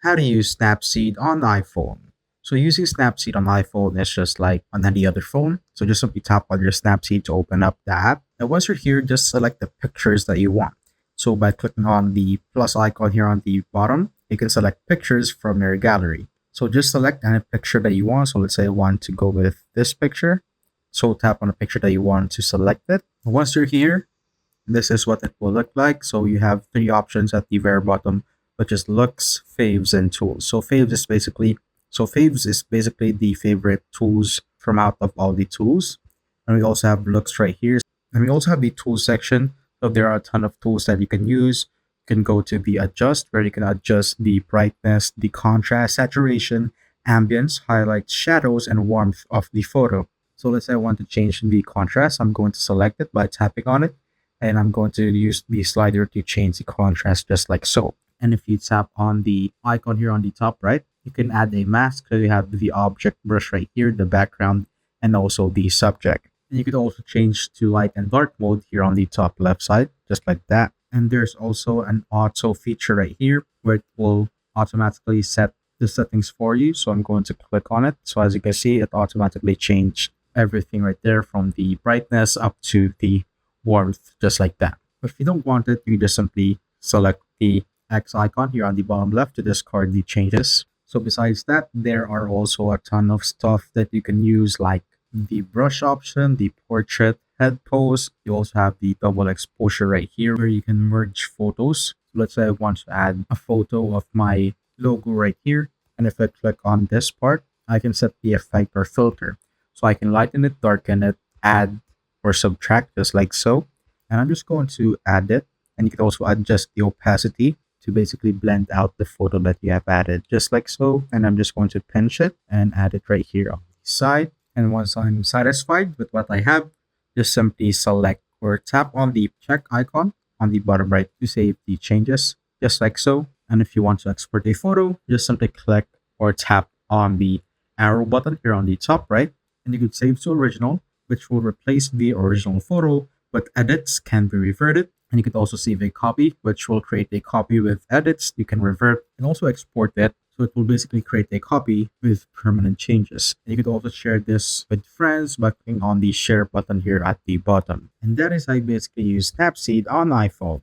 how to use Snapseed on iPhone. So using Snapseed on iPhone is just like on any other phone. So just simply tap on your Snapseed to open up the app. And once you're here, just select the pictures that you want. So by clicking on the plus icon here on the bottom, you can select pictures from your gallery. So just select any picture that you want. So let's say I want to go with this picture. So tap on the picture that you want to select it. Once you're here, this is what it will look like. So you have three options at the very bottom, which is looks, faves, and tools. So faves is basically the favorite tools from out of all the tools. And we also have looks right here. And we also have the tools section. So there are a ton of tools that you can use. You can go to the adjust, where you can adjust the brightness, the contrast, saturation, ambience, highlights, shadows, and warmth of the photo. So let's say I want to change the contrast. I'm going to select it by tapping on it, and I'm going to use the slider to change the contrast just like so. And if you tap on the icon here on the top right, you can add a mask. So you have the object brush right here, the background, and also the subject. And you could also change to light and dark mode here on the top left side, just like that. And there's also an auto feature right here where it will automatically set the settings for you. So I'm going to click on it. So as you can see, it automatically changed everything right there from the brightness up to the warmth, just like that. But if you don't want it, you just simply select the X icon here on the bottom left to discard the changes. So besides that, there are also a ton of stuff that you can use, like the brush option, the portrait, head pose. You also have the double exposure right here where you can merge photos. So let's say I want to add a photo of my logo right here. And if I click on this part, I can set the effect or filter. So I can lighten it, darken it, add or subtract just like so. And I'm just going to add it. And you can also adjust the opacity to basically blend out the photo that you have added just like so. And I'm just going to pinch it and add it right here on the side. And once I'm satisfied with what I have, just simply select or tap on the check icon on the bottom right to save the changes, just like so. And if you want to export a photo, just simply click or tap on the arrow button here on the top right, and you could save to original, which will replace the original photo, but edits can be reverted. And you could also save a copy, which will create a copy with edits you can revert and also export it. So it will basically create a copy with permanent changes. And you could also share this with friends by clicking on the share button here at the bottom. And that is how you basically use Snapseed on iPhone.